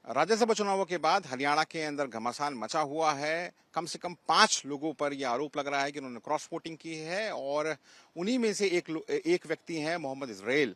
राज्यसभा चुनावों के बाद हरियाणा के अंदर घमासान मचा हुआ है। कम से कम 5 लोगों पर यह आरोप लग रहा है कि उन्होंने क्रॉस वोटिंग की है और उन्हीं में से एक व्यक्ति हैं मोहम्मद इजराइल,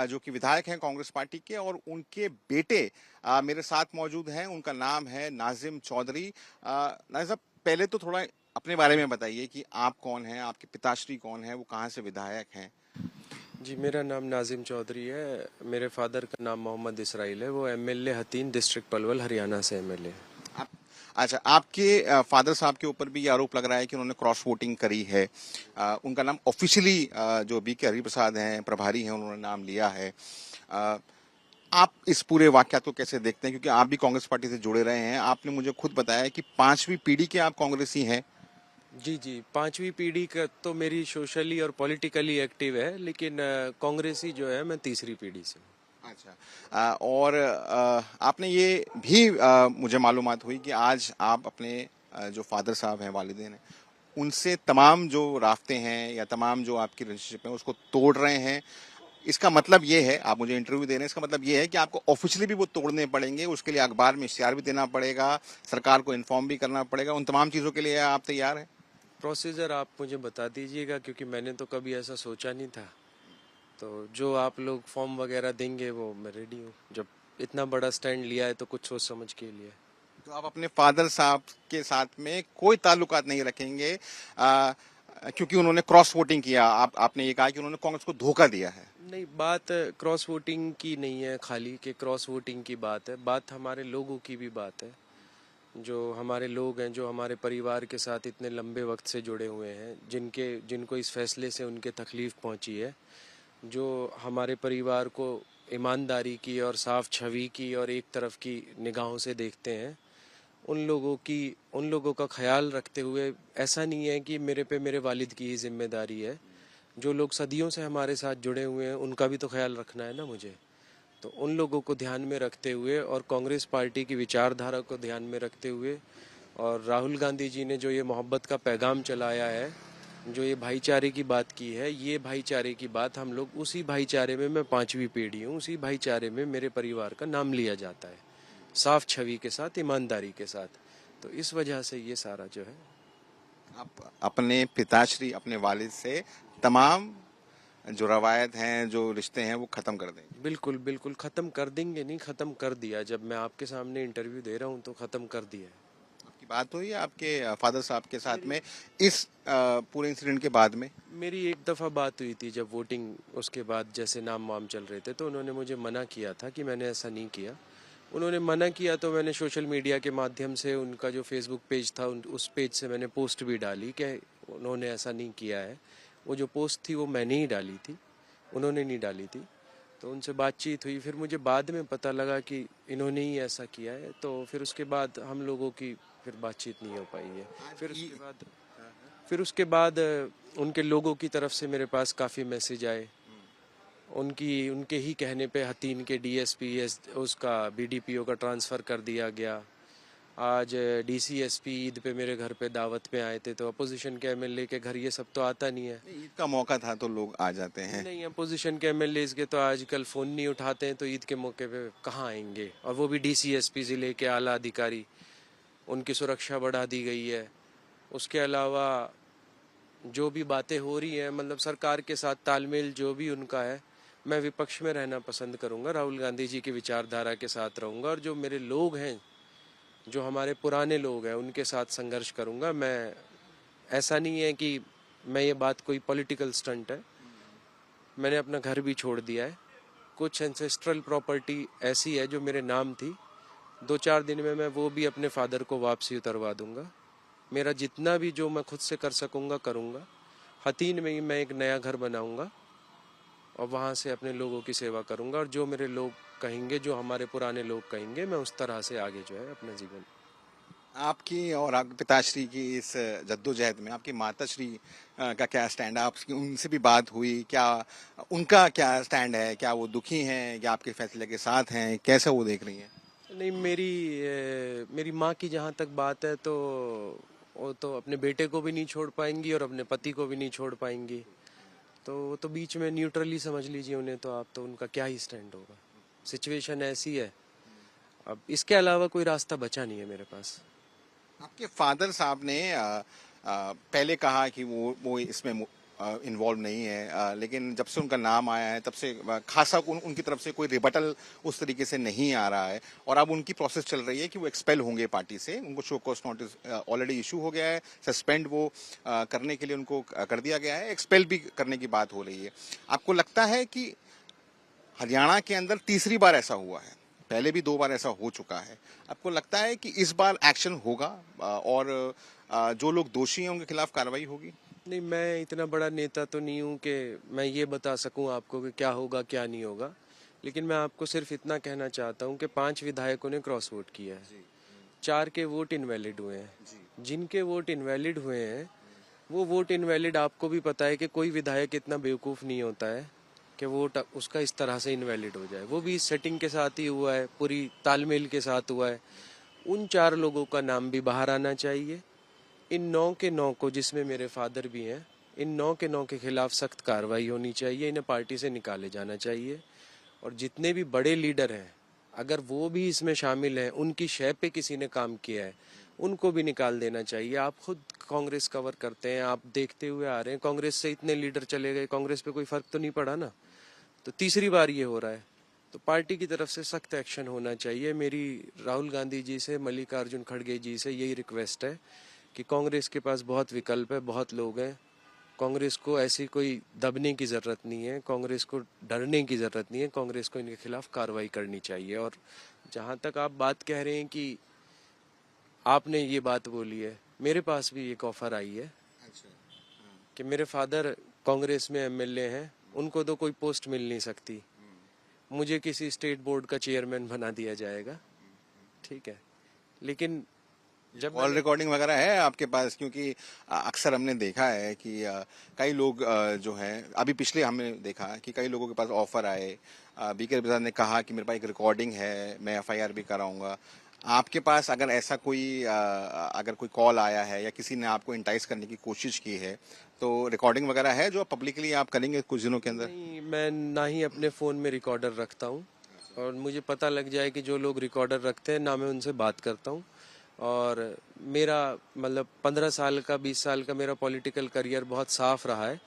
जो कि विधायक हैं कांग्रेस पार्टी के, और उनके बेटे मेरे साथ मौजूद हैं। उनका नाम है नाजिम चौधरी। नाजिम साहब, पहले तो थोड़ा अपने बारे में बताइए कि आप कौन हैं, आपके पिताश्री कौन है, वो कहाँ से विधायक हैं। जी, मेरा नाम नाजिम चौधरी है। मेरे फादर का नाम मोहम्मद इसराइल है। वो एमएलए हतीन डिस्ट्रिक्ट पलवल हरियाणा से एमएलए है। आप अच्छा, आपके फादर साहब के ऊपर भी ये आरोप लग रहा है कि उन्होंने क्रॉस वोटिंग करी है। उनका नाम ऑफिशियली जो बी के हरिप्रसाद हैं, प्रभारी हैं, उन्होंने नाम लिया है। अ, आप इस पूरे वाकया को कैसे देखते हैं, क्योंकि आप भी कांग्रेस पार्टी से जुड़े रहे हैं। आपने मुझे खुद बताया कि 5वीं पीढ़ी के आप कांग्रेसी हैं। जी जी, पांचवी पीढ़ी का तो मेरी सोशली और पॉलिटिकली एक्टिव है, लेकिन कांग्रेसी जो है मैं तीसरी पीढ़ी से हूँ। अच्छा। और आपने ये भी मुझे मालूमात हुई कि आज आप अपने जो फादर साहब हैं, वालिदैन हैं, उनसे तमाम जो रास्ते हैं या तमाम जो आपकी रिलेशनशिप है उसको तोड़ रहे हैं। इसका मतलब ये है, आप मुझे इंटरव्यू दे रहे हैं, इसका मतलब ये है कि आपको ऑफिशियली भी वो तोड़ने पड़ेंगे, उसके लिए अखबार में इश्तिहार भी देना पड़ेगा, सरकार को इन्फॉर्म भी करना पड़ेगा। उन तमाम चीज़ों के लिए आप तैयार हैं? प्रोसीजर आप मुझे बता दीजिएगा, क्योंकि मैंने तो कभी ऐसा सोचा नहीं था। तो जो आप लोग फॉर्म वगैरह देंगे वो मैं रेडी हूँ। जब इतना बड़ा स्टैंड लिया है तो कुछ सोच समझ के लिए। तो आप अपने फादर साहब के साथ में कोई ताल्लुकात नहीं रखेंगे, क्योंकि उन्होंने क्रॉस वोटिंग किया। आपने ये कहा कि उन्होंने कांग्रेस को धोखा दिया है। नहीं, बात क्रॉस वोटिंग की नहीं है खाली कि क्रॉस वोटिंग की बात है। बात हमारे लोगों की भी बात है। जो हमारे लोग हैं, जो हमारे परिवार के साथ इतने लंबे वक्त से जुड़े हुए हैं, जिनको इस फैसले से उनके तकलीफ़ पहुंची है, जो हमारे परिवार को ईमानदारी की और साफ छवि की और एक तरफ की निगाहों से देखते हैं, उन लोगों का ख्याल रखते हुए। ऐसा नहीं है कि मेरे पे मेरे वालिद की ही जिम्मेदारी है। जो लोग सदियों से हमारे साथ जुड़े हुए हैं उनका भी तो ख्याल रखना है ना मुझे। तो उन लोगों को ध्यान में रखते हुए और कांग्रेस पार्टी की विचारधारा को ध्यान में रखते हुए, और राहुल गांधी जी ने जो ये मोहब्बत का पैगाम चलाया है, जो ये भाईचारे की बात की है, ये भाईचारे की बात हम लोग, उसी भाईचारे में मैं पांचवी पीढ़ी हूँ, उसी भाईचारे में मेरे परिवार का नाम लिया जाता है, साफ छवि के साथ, ईमानदारी के साथ। तो इस वजह से ये सारा जो है। आप अपने पिताश्री, अपने वालिद से तमाम जो रवायत हैं, जो रिश्ते हैं, वो खत्म कर देंगे। बिल्कुल बिल्कुल, ख़त्म कर देंगे नहीं, ख़त्म कर दिया। जब मैं आपके सामने इंटरव्यू दे रहा हूँ तो ख़त्म कर दिया है। आपकी बात हुई है आपके फादर साहब के साथ मेरी में इस पूरे इंसिडेंट के बाद में? मेरी एक दफ़ा बात हुई थी, जब वोटिंग उसके बाद जैसे नाम वाम चल रहे थे, तो उन्होंने मुझे मना किया था कि मैंने ऐसा नहीं किया। उन्होंने मना किया तो मैंने सोशल मीडिया के माध्यम से, उनका जो फेसबुक पेज था उस पेज से मैंने पोस्ट भी डाली कि उन्होंने ऐसा नहीं किया है। वो जो पोस्ट थी वो मैंने ही डाली थी, उन्होंने नहीं डाली थी। तो उनसे बातचीत हुई, फिर मुझे बाद में पता लगा कि इन्होंने ही ऐसा किया है। तो फिर उसके बाद हम लोगों की फिर बातचीत नहीं हो पाई है। आज फिर ये उसके बाद फिर उसके बाद उनके लोगों की तरफ से मेरे पास काफ़ी मैसेज आए। उनके ही कहने पे हतीन के डीएसपी उसका बीडीपीओ का ट्रांसफ़र कर दिया गया। आज डीसीएसपी ईद पे मेरे घर पे दावत पे आए थे, तो अपोजिशन के एमएलए के घर ये सब तो आता नहीं है। ईद का मौका था तो लोग आ जाते हैं। नहीं, अपोजिशन के एमएलए के तो आजकल फ़ोन नहीं उठाते हैं, तो ईद के मौके पे कहाँ आएंगे, और वो भी डीसीएसपी ज़िले के आला अधिकारी। उनकी सुरक्षा बढ़ा दी गई है। उसके अलावा जो भी बातें हो रही हैं, मतलब सरकार के साथ तालमेल जो भी उनका है, मैं विपक्ष में रहना पसंद करूंगा, राहुल गांधी जी की विचारधारा के साथ रहूंगा, और जो मेरे लोग हैं, जो हमारे पुराने लोग हैं, उनके साथ संघर्ष करूंगा मैं। ऐसा नहीं है कि मैं, ये बात कोई पॉलिटिकल स्टंट है। मैंने अपना घर भी छोड़ दिया है। कुछ एंसेस्ट्रल प्रॉपर्टी ऐसी है जो मेरे नाम थी, 2-4 दिन में मैं वो भी अपने फादर को वापसी उतरवा दूंगा। मेरा जितना भी जो मैं खुद से कर सकूंगा करूंगा। हतीन में ही मैं एक नया घर बनाऊंगा और वहाँ से अपने लोगों की सेवा करूंगा, और जो मेरे लोग कहेंगे, जो हमारे पुराने लोग कहेंगे, मैं उस तरह से आगे जो है अपना जीवन। आपकी और आपके पिताश्री की इस जद्दोजहद में आपकी माताश्री का क्या स्टैंड है? आपकी उनसे भी बात हुई क्या? उनका क्या स्टैंड है? क्या वो दुखी हैं या आपके फैसले के साथ हैं? कैसे वो देख रही हैं? नहीं, मेरी माँ की जहाँ तक बात है, तो वो तो अपने बेटे को भी नहीं छोड़ पाएंगी और अपने पति को भी नहीं छोड़ पाएंगी। तो वो तो बीच में न्यूट्रली समझ लीजिए उन्हें, तो आप तो उनका क्या ही स्टैंड होगा। सिचुएशन ऐसी है। अब इसके अलावा कोई रास्ता बचा नहीं है मेरे पास। आपके फादर साहब ने पहले कहा कि वो इसमें इन्वॉल्व नहीं है, लेकिन जब से उनका नाम आया है तब से खासा उनकी तरफ से कोई रिबटल उस तरीके से नहीं आ रहा है, और अब उनकी प्रोसेस चल रही है कि वो एक्सपेल होंगे पार्टी से। उनको show cause notice already issue हो गया है, सस्पेंड वो करने के लिए उनको कर दिया गया है, एक्सपेल भी करने की बात हो रही है। आपको लगता है कि हरियाणा के अंदर तीसरी बार ऐसा हुआ है, पहले भी 2 बार ऐसा हो चुका है, आपको लगता है कि इस बार एक्शन होगा और जो लोग दोषी हैं उनके खिलाफ कार्रवाई होगी? नहीं, मैं इतना बड़ा नेता तो नहीं हूँ कि मैं ये बता सकूँ आपको कि क्या होगा क्या नहीं होगा, लेकिन मैं आपको सिर्फ इतना कहना चाहता हूँ कि 5 विधायकों ने क्रॉस वोट किया है, 4 के वोट इनवैलिड हुए हैं। जिनके वोट इनवैलिड हुए हैं वो वोट इनवैलिड, आपको भी पता है कि कोई विधायक इतना बेवकूफ़ नहीं होता है कि वोट उसका इस तरह से इनवैलिड हो जाए। वो भी इस सेटिंग के साथ ही हुआ है, पूरी तालमेल के साथ हुआ है। उन 4 लोगों का नाम भी बाहर आना चाहिए। इन 9 के 9 को, जिसमें मेरे फादर भी हैं, इन 9 के 9 के खिलाफ सख्त कार्रवाई होनी चाहिए। इन्हें पार्टी से निकाले जाना चाहिए। और जितने भी बड़े लीडर हैं, अगर वो भी इसमें शामिल हैं, उनकी शय पे किसी ने काम किया है, उनको भी निकाल देना चाहिए। आप खुद कांग्रेस कवर करते हैं, आप देखते हुए आ रहे हैं, कांग्रेस से इतने लीडर चले गए, कांग्रेस पे कोई फर्क तो नहीं पड़ा ना। तो तीसरी बार ये हो रहा है, तो पार्टी की तरफ से सख्त एक्शन होना चाहिए। मेरी राहुल गांधी जी से, मल्लिकार्जुन खड़गे जी से यही रिक्वेस्ट है कि कांग्रेस के पास बहुत विकल्प है, बहुत लोग हैं। कांग्रेस को ऐसी कोई दबने की ज़रूरत नहीं है, कांग्रेस को डरने की ज़रूरत नहीं है, कांग्रेस को इनके खिलाफ कार्रवाई करनी चाहिए। और जहाँ तक आप बात कह रहे हैं कि आपने ये बात बोली है, मेरे पास भी एक ऑफ़र आई है कि मेरे फादर कांग्रेस में एमएलए हैं, उनको तो कोई पोस्ट मिल नहीं सकती, मुझे किसी स्टेट बोर्ड का चेयरमैन बना दिया जाएगा, ठीक है। लेकिन जब कॉल रिकॉर्डिंग वगैरह है आपके पास? क्योंकि अक्सर हमने देखा है कि कई लोग जो हैं, अभी पिछले हमने देखा कि कई लोगों के पास ऑफर आए, बीके प्रसाद ने कहा कि मेरे पास एक रिकॉर्डिंग है, मैं एफआईआर भी कराऊंगा। आपके पास अगर ऐसा कोई अगर कोई कॉल आया है या किसी ने आपको इंटाइस करने की कोशिश की है, तो रिकॉर्डिंग वगैरह है जो पब्लिकली आप करेंगे कुछ दिनों के अंदर? नहीं, मैं ना ही अपने फ़ोन में रिकॉर्डर रखता हूँ, और मुझे पता लग जाए कि जो लोग रिकॉर्डर रखते हैं ना, मैं उनसे बात करता हूँ। और मेरा मतलब 15 साल का, 20 साल का मेरा पॉलिटिकल करियर बहुत साफ रहा है।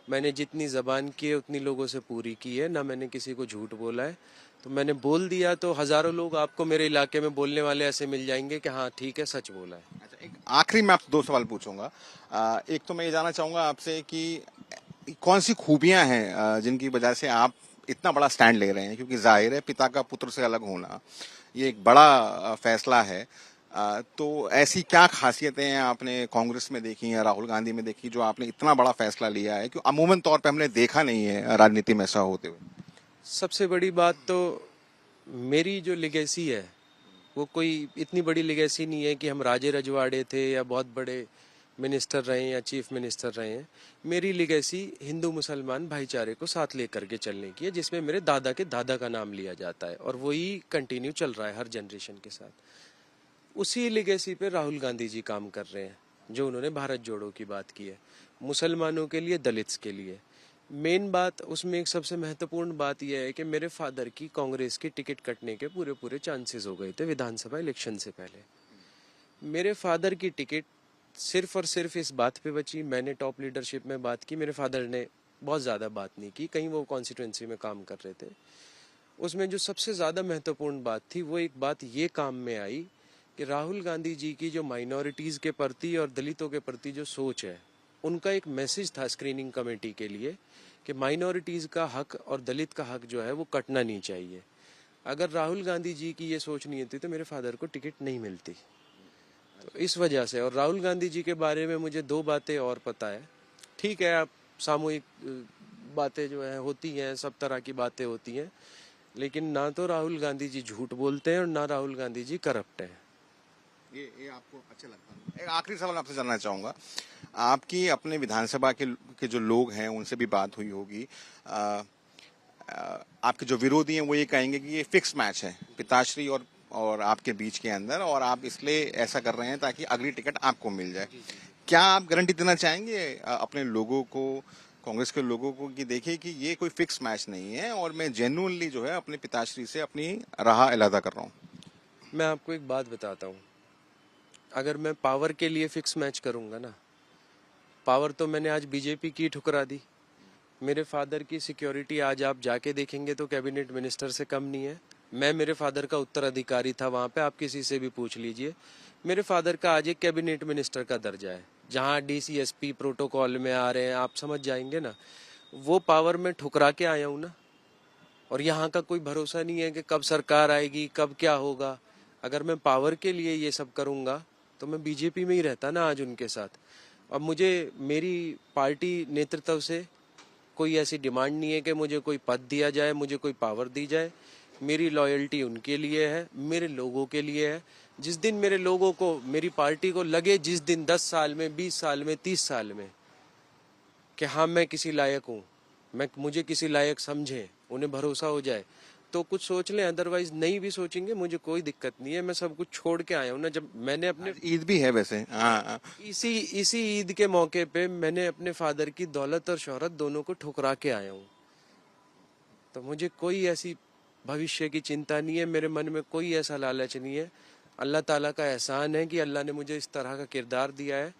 मैंने जितनी ज़बान की है उतनी लोगों से पूरी की है, ना मैंने किसी को झूठ बोला है। तो मैंने बोल दिया तो हज़ारों लोग आपको मेरे इलाके में बोलने वाले ऐसे मिल जाएंगे कि हाँ ठीक है, सच बोला है। अच्छा, एक आखिरी में आपसे 2 सवाल पूछूंगा। एक तो मैं ये जानना चाहूंगा आपसे कि कौन सी खूबियां हैं जिनकी वजह से आप इतना बड़ा स्टैंड ले रहे हैं? क्योंकि जाहिर है पिता का पुत्र से अलग होना ये एक बड़ा फैसला है। तो ऐसी क्या खासियतें हैं आपने कांग्रेस में देखी या राहुल गांधी में देखी जो आपने इतना बड़ा फैसला लिया है, क्योंकि अमूमन तौर पे हमने देखा नहीं है राजनीति में ऐसा होते हुए? सबसे बड़ी बात तो मेरी जो लिगेसी है वो कोई इतनी बड़ी लिगेसी नहीं है कि हम राजे रजवाड़े थे या बहुत बड़े मिनिस्टर रहे हैं या चीफ मिनिस्टर रहे हैं। मेरी लिगेसी हिंदू मुसलमान भाईचारे को साथ लेकर के चलने की है, जिसमें मेरे दादा के दादा का नाम लिया जाता है, और वही कंटिन्यू चल रहा है हर जनरेशन के साथ। उसी लिगेसी पे राहुल गांधी जी काम कर रहे हैं, जो उन्होंने भारत जोड़ो की बात की है, मुसलमानों के लिए, दलित्स के लिए। मेन बात उसमें एक सबसे महत्वपूर्ण बात यह है कि मेरे फादर की कांग्रेस की टिकट कटने के पूरे पूरे चांसेस हो गए थे विधानसभा इलेक्शन से पहले। मेरे फादर की टिकट सिर्फ और सिर्फ इस बात पे बची, मैंने टॉप लीडरशिप में बात की, मेरे फादर ने बहुत ज़्यादा बात नहीं की, कहीं वो कॉन्स्टिट्यूंसी में काम कर रहे थे। उसमें जो सबसे ज़्यादा महत्वपूर्ण बात थी वो एक बात ये काम में आई कि राहुल गांधी जी की जो माइनॉरिटीज़ के प्रति और दलितों के प्रति जो सोच है, उनका एक मैसेज था स्क्रीनिंग कमेटी के लिए कि माइनॉरिटीज़ का हक और दलित का हक जो है वो कटना नहीं चाहिए। अगर राहुल गांधी जी की ये सोच नहीं होती तो मेरे फादर को टिकट नहीं मिलती। तो इस वजह से, और राहुल गांधी जी के बारे में मुझे 2 बातें और पता है। ठीक है, आप सामूहिक बातें जो है होती हैं, सब तरह की बातें होती हैं, लेकिन ना तो राहुल गांधी जी झूठ बोलते हैं और ना राहुल गांधी जी करप्ट हैं। ये आपको अच्छा लगता है? एक आखिरी सवाल आपसे जानना चाहूंगा। आपकी अपने विधानसभा के जो लोग हैं उनसे भी बात हुई होगी। आपके जो विरोधी हैं वो ये कहेंगे कि ये फिक्स मैच है पिताश्री और आपके बीच के अंदर, और आप इसलिए ऐसा कर रहे हैं ताकि अगली टिकट आपको मिल जाए। क्या आप गारंटी देना चाहेंगे अपने लोगों को, कांग्रेस के लोगों को, कि देखिए कि ये कोई फिक्स मैच नहीं है और मैं जेन्युइनली जो है अपने पिताश्री से अपनी राह अलहदा कर रहा हूँ? मैं आपको एक बात बताता हूँ, अगर मैं पावर के लिए फिक्स मैच करूंगा ना, पावर तो मैंने आज बीजेपी की ठुकरा दी। मेरे फादर की सिक्योरिटी आज आप जाके देखेंगे तो कैबिनेट मिनिस्टर से कम नहीं है। मैं मेरे फादर का उत्तराधिकारी था वहाँ पे, आप किसी से भी पूछ लीजिए। मेरे फादर का आज एक कैबिनेट मिनिस्टर का दर्जा है, जहाँ डीसीएसपी प्रोटोकॉल में आ रहे हैं, आप समझ जाएंगे ना। वो पावर में ठुकरा के आया हूँ ना, और यहाँ का कोई भरोसा नहीं है कि कब सरकार आएगी, कब क्या होगा। अगर मैं पावर के लिए ये सब करूँगा तो मैं बीजेपी में ही रहता ना आज उनके साथ। अब मुझे मेरी पार्टी नेतृत्व से कोई ऐसी डिमांड नहीं है कि मुझे कोई पद दिया जाए, मुझे कोई पावर दी जाए। मेरी लॉयल्टी उनके लिए है, मेरे लोगों के लिए है। जिस दिन मेरे लोगों को, मेरी पार्टी को लगे, जिस दिन 10 साल में, 20 साल में, 30 साल में कि हाँ मैं किसी लायक हूँ, मुझे किसी लायक समझे, उन्हें भरोसा हो जाए, तो कुछ सोच लें। अदरवाइज नहीं भी सोचेंगे, मुझे कोई दिक्कत नहीं है। मैं सब कुछ छोड़ के आया हूँ ना। जब मैंने अपने आज ईद भी है वैसे। हाँ। इसी ईद के मौके पे मैंने अपने फादर की दौलत और शोहरत दोनों को ठुकरा के आया हूँ। तो मुझे कोई ऐसी भविष्य की चिंता नहीं है, मेरे मन में कोई ऐसा लालच नहीं है। अल्लाह ताला का एहसान है कि अल्लाह ने मुझे इस तरह का किरदार दिया है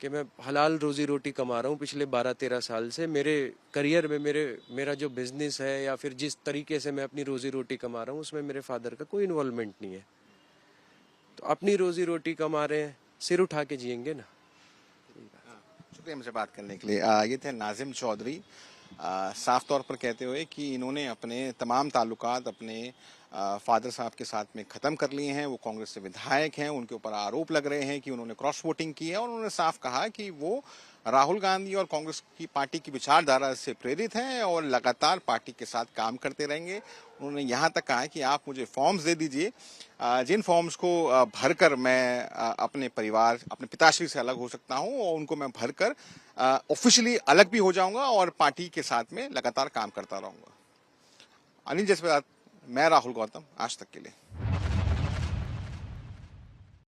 कि मैं हलाल रोजी रोटी कमा रहा हूँ पिछले 12-13 साल से। मेरे करियर में मेरा जो बिजनेस है या फिर जिस तरीके से मैं अपनी रोजी रोटी कमा रहा हूँ, उसमें मेरे फादर का कोई इन्वॉल्वमेंट नहीं है। तो अपनी रोजी रोटी कमा रहे हैं, सिर उठा के जिएंगे ना। शुक्रिया मुझसे बात करने के लिए। ये थे नाजिम चौधरी, साफ तौर पर कहते हुए कि इन्होंने अपने तमाम ताल्लुकात अपने फादर साहब के साथ में ख़त्म कर लिए हैं। वो कांग्रेस से विधायक हैं, उनके ऊपर आरोप लग रहे हैं कि उन्होंने क्रॉस वोटिंग की है, और उन्होंने साफ कहा कि वो राहुल गांधी और कांग्रेस की पार्टी की विचारधारा से प्रेरित हैं और लगातार पार्टी के साथ काम करते रहेंगे। उन्होंने यहाँ तक कहा कि आप मुझे फॉर्म्स दे दीजिए, जिन फॉर्म्स को भरकर मैं अपने परिवार, अपने पिताश्री से अलग हो सकता हूँ, और उनको मैं भरकर ऑफिशियली अलग भी हो जाऊंगा और पार्टी के साथ में लगातार काम करता रहूंगा। अनिल जसपत, मैं राहुल गौतम, आज तक के लिए।